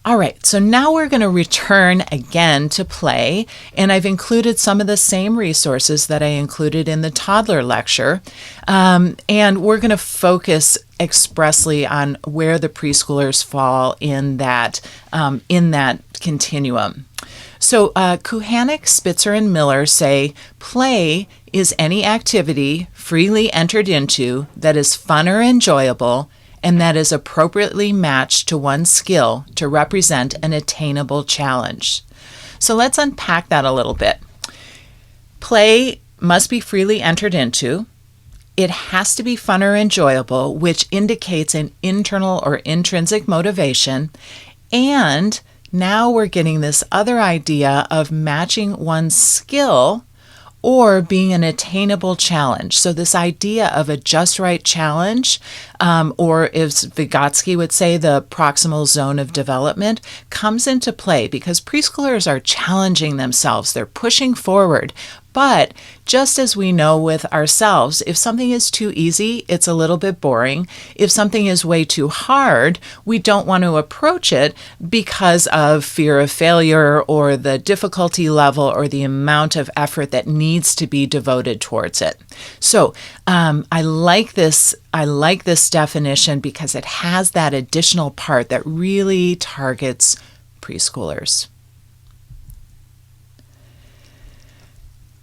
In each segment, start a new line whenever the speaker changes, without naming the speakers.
All right, so now we're going to return again to play, and I've included some of the same resources that I included in the toddler lecture, and we're going to focus expressly on where the preschoolers fall in that continuum. So Kuhanik, Spitzer, and Miller say play is any activity freely entered into that is fun or enjoyable and that is appropriately matched to one's skill to represent an attainable challenge. So let's unpack that a little bit. Play must be freely entered into. It has to be fun or enjoyable, which indicates an internal or intrinsic motivation. And now we're getting this other idea of matching one's skill or being an attainable challenge. So this idea of a just right challenge, or as Vygotsky would say, the proximal zone of development, comes into play because preschoolers are challenging themselves. They're pushing forward. But just as we know with ourselves, if something is too easy, it's a little bit boring. If something is way too hard, we don't want to approach it because of fear of failure or the difficulty level or the amount of effort that needs to be devoted towards it. So I like this definition because it has that additional part that really targets preschoolers.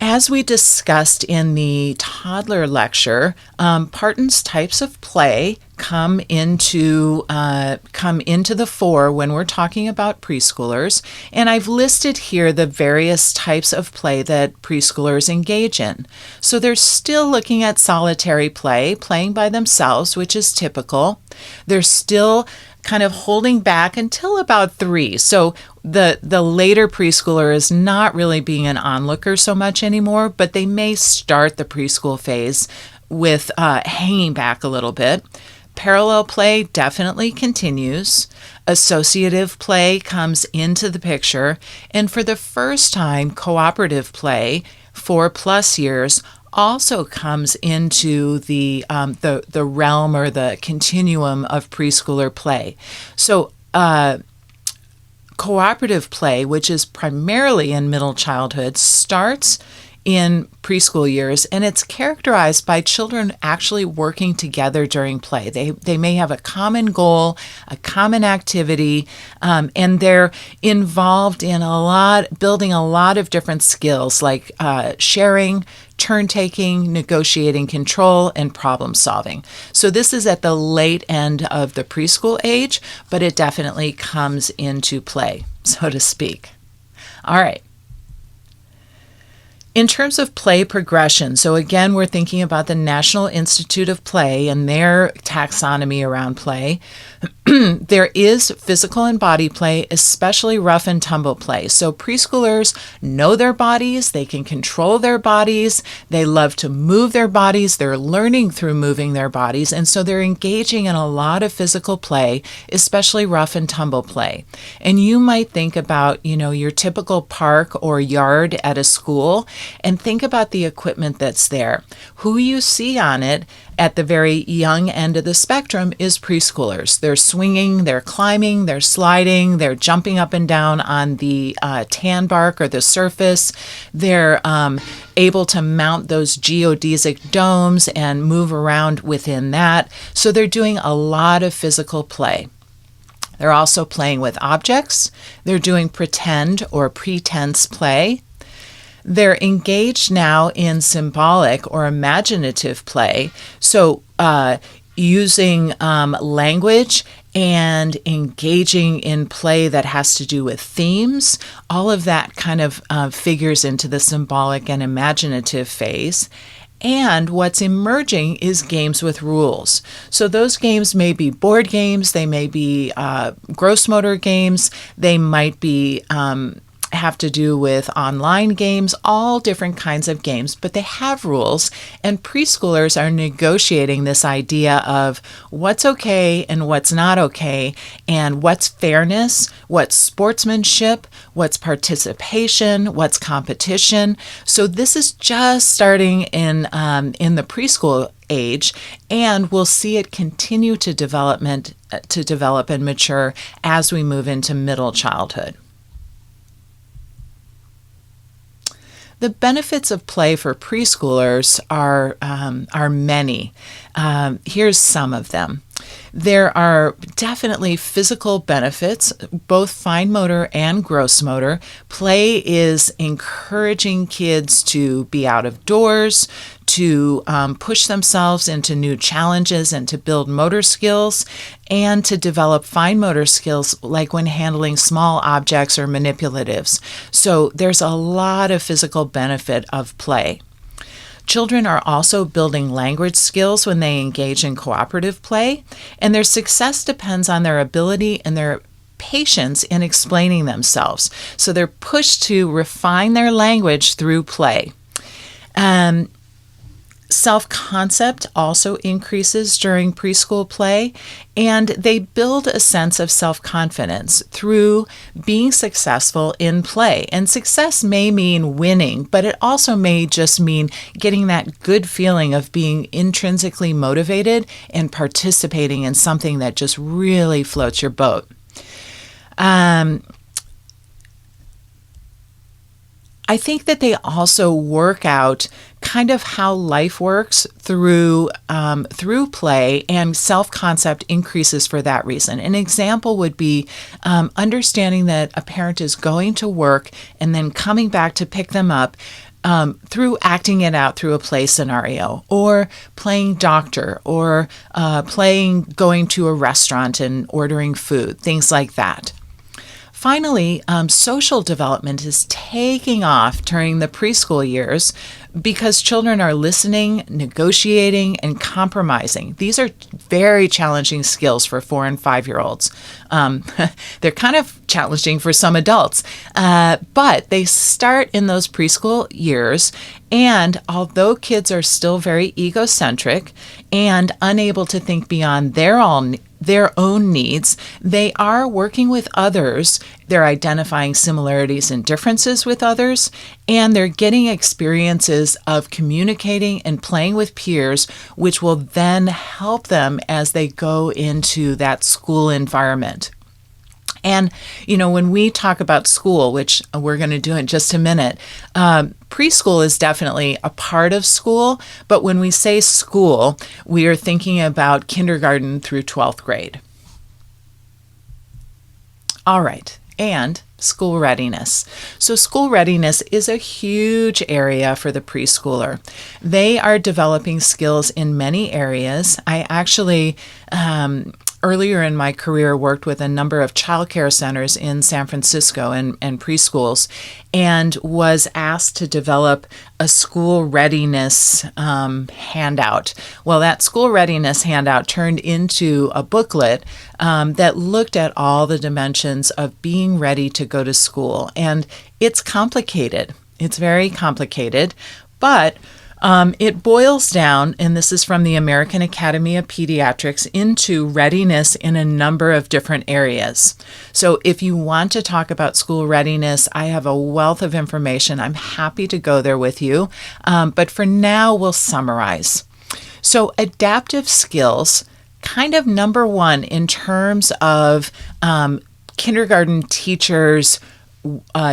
As we discussed in the toddler lecture, Parton's types of play come into the fore when we're talking about preschoolers, and I've listed here the various types of play that preschoolers engage in. So they're still looking at solitary play, playing by themselves, which is typical. They're still kind of holding back until about 3. So the later preschooler is not really being an onlooker so much anymore, but they may start the preschool phase with hanging back a little bit. Parallel play definitely continues. Associative play comes into the picture. And for the first time, cooperative play, 4+ years, also comes into the realm or the continuum of preschooler play. So cooperative play, which is primarily in middle childhood, starts in preschool years, and it's characterized by children actually working together during play. They may have a common goal, a common activity, and they're involved in building a lot of different skills like sharing, turn-taking, negotiating control, and problem-solving. So this is at the late end of the preschool age, but it definitely comes into play, so to speak. All right. In terms of play progression, so again, we're thinking about the National Institute of Play and their taxonomy around play. There is physical and body play, especially rough and tumble play. So preschoolers know their bodies, they can control their bodies, they love to move their bodies, they're learning through moving their bodies, and so they're engaging in a lot of physical play, especially rough and tumble play. And you might think about, your typical park or yard at a school, and think about the equipment that's there. Who you see on it at the very young end of the spectrum is preschoolers. They're swinging, they're climbing, they're sliding, they're jumping up and down on the tan bark or the surface. They're able to mount those geodesic domes and move around within that. So they're doing a lot of physical play. They're also playing with objects. They're doing pretend or pretense play. They're engaged now in symbolic or imaginative play, so using language and engaging in play that has to do with themes. All of that kind of figures into the symbolic and imaginative phase. And what's emerging is games with rules. So those games may be board games, they may be gross motor games, they might be have to do with online games, all different kinds of games, but they have rules, and preschoolers are negotiating this idea of what's okay and what's not okay, and what's fairness, what's sportsmanship, what's participation, what's competition. So this is just starting in the preschool age, and we'll see it continue to develop and mature as we move into middle childhood. The benefits of play for preschoolers are many. Here's some of them. There are definitely physical benefits, both fine motor and gross motor. Play is encouraging kids to be out of doors, to push themselves into new challenges and to build motor skills, and to develop fine motor skills like when handling small objects or manipulatives. So there's a lot of physical benefit of play. Children are also building language skills when they engage in cooperative play, and their success depends on their ability and their patience in explaining themselves. So they're pushed to refine their language through play. Self-concept also increases during preschool play, and they build a sense of self-confidence through being successful in play. And success may mean winning, but it also may just mean getting that good feeling of being intrinsically motivated and participating in something that just really floats your boat. I think that they also work out kind of how life works through play, and self-concept increases for that reason. An example would be understanding that a parent is going to work and then coming back to pick them up through acting it out through a play scenario, or playing doctor, or going to a restaurant and ordering food, things like that. Finally, social development is taking off during the preschool years because children are listening, negotiating, and compromising. These are very challenging skills for 4 and 5-year-olds. They're kind of challenging for some adults, but they start in those preschool years, and although kids are still very egocentric and unable to think beyond their own needs, they are working with others, they're identifying similarities and differences with others, and they're getting experiences of communicating and playing with peers, which will then help them as they go into that school environment. And, when we talk about school, which we're going to do in just a minute, preschool is definitely a part of school. But when we say school, we are thinking about kindergarten through 12th grade. All right. And school readiness. So school readiness is a huge area for the preschooler. They are developing skills in many areas. I actually earlier in my career worked with a number of childcare centers in San Francisco and preschools, and was asked to develop a school readiness handout. Well, that school readiness handout turned into a booklet that looked at all the dimensions of being ready to go to school. And it's complicated. It's very complicated, but it boils down, and this is from the American Academy of Pediatrics, into readiness in a number of different areas. So if you want to talk about school readiness, I have a wealth of information. I'm happy to go there with you. But for now, we'll summarize. So adaptive skills, kind of number one in terms of kindergarten teachers'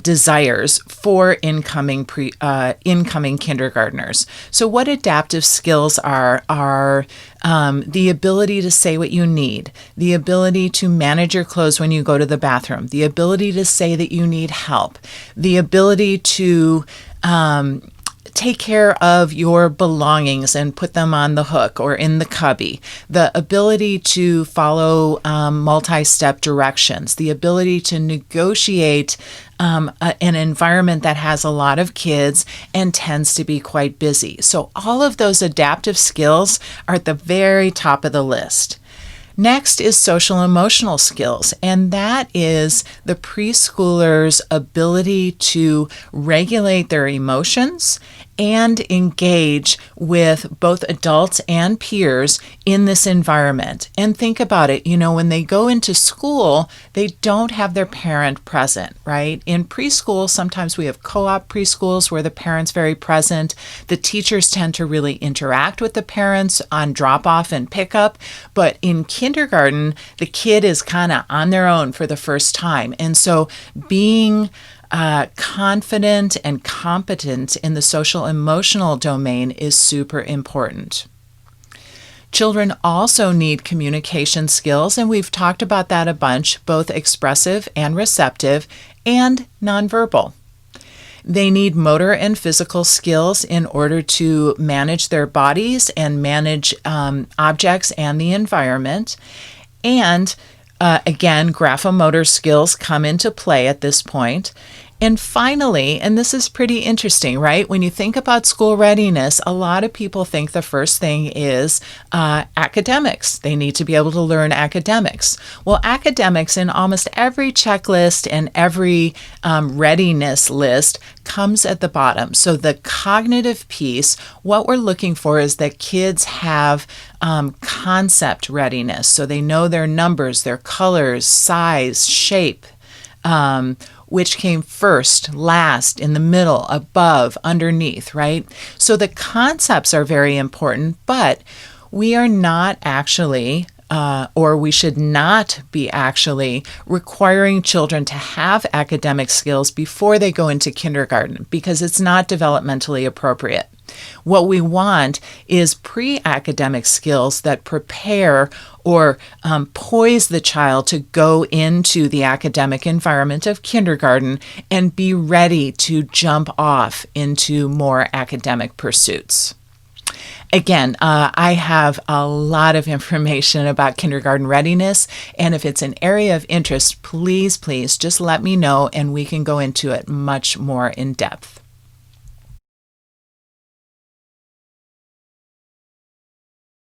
desires for incoming kindergartners. So what adaptive skills are the ability to say what you need, the ability to manage your clothes when you go to the bathroom, the ability to say that you need help, the ability to take care of your belongings and put them on the hook or in the cubby, the ability to follow multi-step directions, the ability to negotiate an environment that has a lot of kids and tends to be quite busy. So all of those adaptive skills are at the very top of the list. Next is social emotional skills, and that is the preschooler's ability to regulate their emotions and engage with both adults and peers in this environment. And think about it, when they go into school, they don't have their parent present, right? In preschool, sometimes we have co-op preschools where the parent's very present. The teachers tend to really interact with the parents on drop-off and pickup, but in kindergarten, the kid is kind of on their own for the first time. And so being confident and competent in the social emotional domain is super important. Children also need communication skills, and we've talked about that a bunch, both expressive and receptive, and nonverbal. They need motor and physical skills in order to manage their bodies and manage objects and the environment. And again, graphomotor skills come into play at this point. And finally, and this is pretty interesting, right? When you think about school readiness, a lot of people think the first thing is academics. They need to be able to learn academics. Well, academics in almost every checklist and every readiness list comes at the bottom. So the cognitive piece, what we're looking for is that kids have concept readiness. So they know their numbers, their colors, size, shape, which came first, last, in the middle, above, underneath, right? So the concepts are very important, but we are not actually, or we should not be actually requiring children to have academic skills before they go into kindergarten because it's not developmentally appropriate. What we want is pre-academic skills that prepare or poise the child to go into the academic environment of kindergarten and be ready to jump off into more academic pursuits. Again, I have a lot of information about kindergarten readiness, and if it's an area of interest, please just let me know and we can go into it much more in depth.